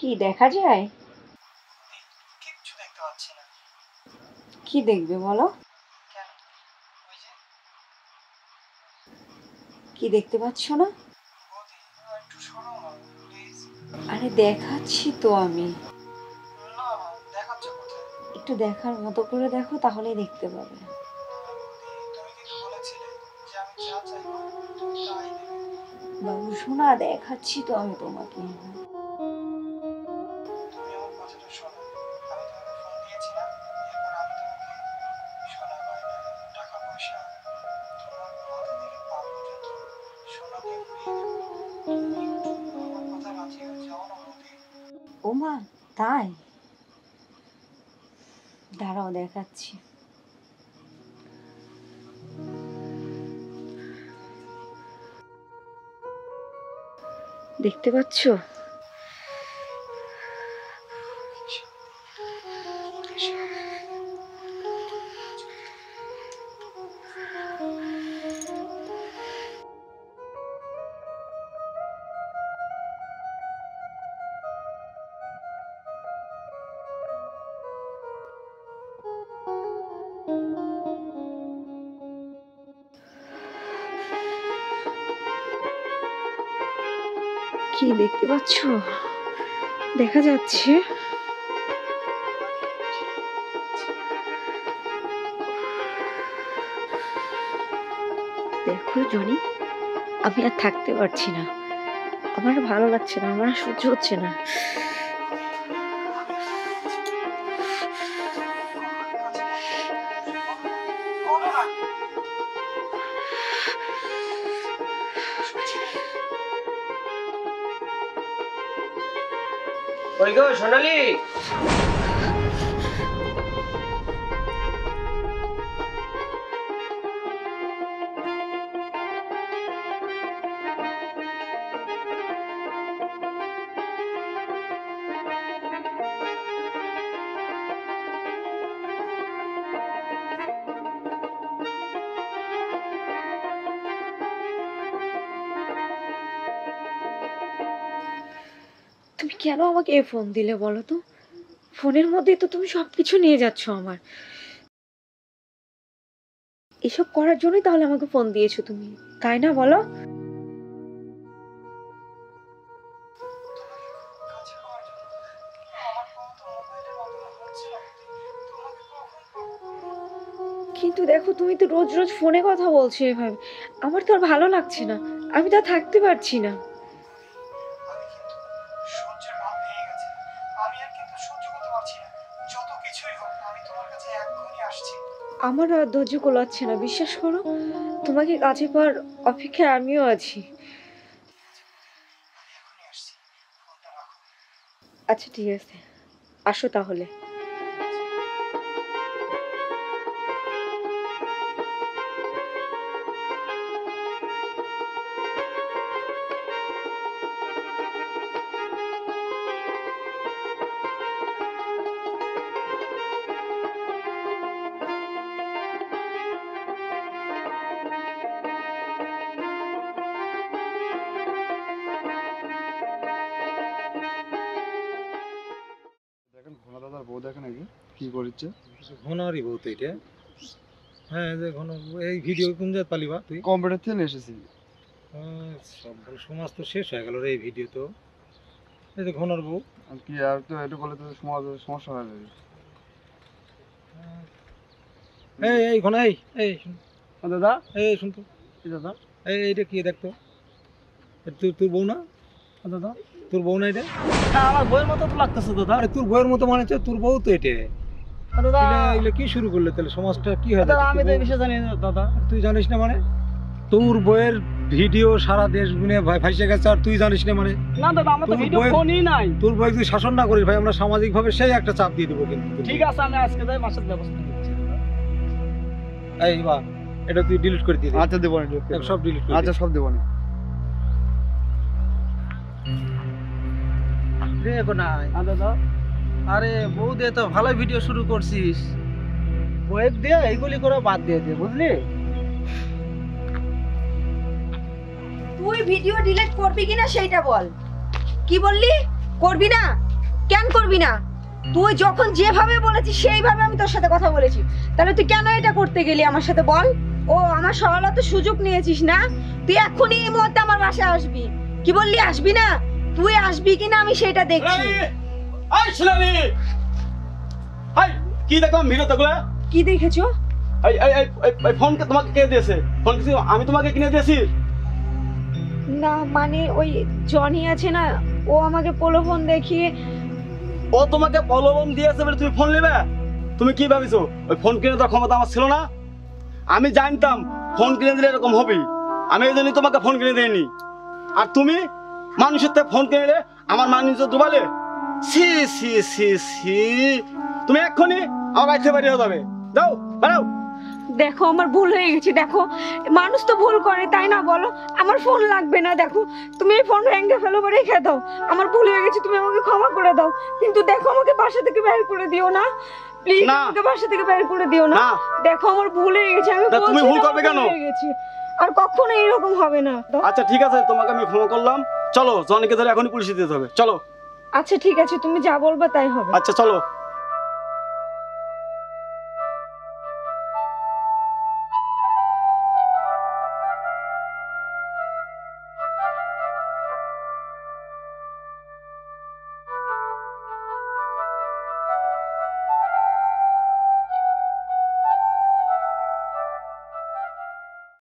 কি দেখা যায়? কিচ্ছু দেখতে পাচ্ছি না। কি দেখবে বলো? কেন? ওই যে কি দেখতে পাচ্ছ না? বৌদি, একটু শোনো না প্লিজ। আরে দেখাচ্ছি তো আমি। না না, দেখাচ্ছ কোথায়? একটু দেখার মতো করে দেখো, তাহলেই দেখতে পাবে। বৌদি, তুমি কিন্তু বলেছিলে যে আমি যা চাইবো তুমি তাই দেবে। বাবু শোনা, দেখাচ্ছি তো আমি তোমাকে। তুমি আমার কথাটা শোনো। আমি তোমাকে ফোন দিয়েছি না, এরপর আমি তোমাকে সোনা গয়না, টাকা পয়সা, তোমার মাথা থেকে পা পর্যন্ত সোনা দিয়ে ভরিয়ে দেবো। তুমি একটু আমার কথা রাজি হয়ে যাও না বৌদি। ও মা, তাই? দাঁড়াও দেখাচ্ছি। দেখতে পাচ্ছ? কি দেখতে পাচ্ছ? দেখা যাচ্ছে? দেখো জনি, আমি আর থাকতে পারছি না। আমার ভালো লাগছে না, আমার সহ্য হচ্ছে না। ওই গো সোনালি, তুমি কেন আমাকে এই ফোন দিলে বলো তো? ফোনের মধ্যেই তো তুমি সবকিছু নিয়ে যাচ্ছ আমার। এসব করার জন্যই তাহলে আমাকে ফোন দিয়েছো তুমি, তাই না বলো? কিন্তু দেখো, তুমি তো রোজ রোজ ফোনে কথা বলছো এভাবে, আমার তো আর ভালো লাগছে না। আমি তো আর থাকতে পারছি না। আমি কিন্তু সহ্যের বাঁধ ভেঙে গেছে। আমি আর কিন্তু সহ্য করতে পারছি না। যত কিছুই হোক, আমি তোমার কাছে এক্ষুনি আসছি। আমার আর ধৈর্য কোলাচ্ছে না, বিশ্বাস করো। তোমাকে কাছে পাওয়ার অপেক্ষায় আমিও আছি। আমি এখনই আসছি, ফোনটা রাখো। আচ্ছা ঠিক আছে, আসো তাহলে। দেখেন ঘন দাদার বউ, দেখেন নাকি কি করছে। ঘনারই বউ তো এটা। হ্যাঁ, যে ঘন এই ভিডিও কোন জাত পালিবা তুই? কম্পিউটার থেকে নিয়ে এসেছি। সব সমাজ তো শেষ হয়ে গেল রে এই ভিডিও তো। এই যে ঘনার বউ। আর কি, আর তো এটা বলে তো সমাজ সমস্যা হয়ে যাবে। এই এই ঘনা, এই এই শুন দাদা, এই শুন তো, কি দাদা? এইটা কি দেখতো? তোর তোর বউ না দাদা, তোর বউ না এটা? হ্যাঁ, আমার বইয়ের মতো তো লাগতেছে দাদা। আরে তোর বউয়ের মতো মানে হচ্ছে তোর বউ তো এটা। দাদা, এগুলো কি শুরু করলে তাহলে? সমাজটা কি হয়? দাদা আমি তো এই বিষয়ে জানি না দাদা। তুই জানিস না মানে? তোর বউয়ের ভিডিও সারা দেশ গুনে ভাইসে গেছে আর তুই জানিস না মানে? না দাদা, আমার তো ভিডিও ফোনই নাই। তোর বউ তুই শাসন না করিস ভাই, আমরা সামাজিক ভাবে সেই একটা চাপ দিয়ে দেবো কিন্তু। ঠিক আছে, আমি আজকে যাই মাসের ব্যবস্থা নিচ্ছি। এই বা এটা তুই ডিলিট করে দিয়ে দে। আচ্ছা দেবো না, সব ডিলিট করে আচ্ছা সব দেবো না। রে গোনাই, দাদা, আরে বউ দিয়ে তো ভালো ভিডিও শুরু করছিস, বউয়ের দিয়ে এইগুলি করে বাদ দিয়ে দে, বুঝলি? তুই ভিডিও ডিলিট করবি কিনা সেইটা বল। কি বললি? করবি না? তুই যখন যেভাবে বলেছিস সেইভাবে আমি তোর সাথে কথা বলেছি, তাহলে তুই কেন এটা করতে গেলি আমার সাথে বল? ও আমার সরলতা সুযোগ নিয়েছিস না? তুই এখনই এই মুহূর্তে আমার বাসায় আসবি। কি বললি, আসবি না? তুই আসবি কিনা আমি সেটা দেখছি। এই সোনালি, এই কি দেখলাম ভিডিওতে গুলা? কি দেখেছো? এই ফোনকে তোমাকে কে দিয়েছে? ফোন কি আমি তোমাকে কিনে দিয়েছি? না মানে ওই জনি আছে না, ও আমাকে প্রলোভন দেখিয়ে। ও তোমাকে প্রলোভন দিয়েছে বলে তুমি ফোন নেবে? তুমি কি ভাবিছো ওই ফোন কিনে দেওয়ার ক্ষমতা আমার ছিল না? আমি জানতাম ফোন কিনে দিলে এরকম হবে, আমি এই জন্যই তোমাকে ফোন কিনে দিইনি। আর তুমি মানুষের থেকে ফোন কিনে দিলে আমার মান ইজ্জত ডুবালে। সি সি সি সি, তুমি এক্ষুনি আমার বাড়ি থেকে বেরিয়ে হয়ে যাবে। যাও, বেরাও। দেখো আমার ভুল হয়ে গেছে, দেখো মানুষ তো ভুল করে তাই না বলো? আমার ফোন লাগবে না, দেখো তুমি এই ফোন ভেঙে ফেলো বা রেখে দাও, আমার ভুল হয়ে গেছে, তুমি আমাকে ক্ষমা করে দাও। কিন্তু দেখো আমাকে বাসা থেকে বের করে দিও না প্লিজ, না। আমাকে বাসা থেকে বের করে দিও না। না। দেখো আমার ভুল হয়ে গেছে, আমি তা তুমি বলছি ভুল না, করবে আমার কেন? ভুল হয়ে গেছে। আর কখনো এরকম হবে না। আচ্ছা ঠিক আছে, তোমাকে আমি ক্ষমা করলাম। চলো, জনিকে ধরে এখনই পুলিশে দিতে হবে। চলো। আচ্ছা ঠিক আছে, তুমি যা বলবা তাই হবে। আচ্ছা চলো।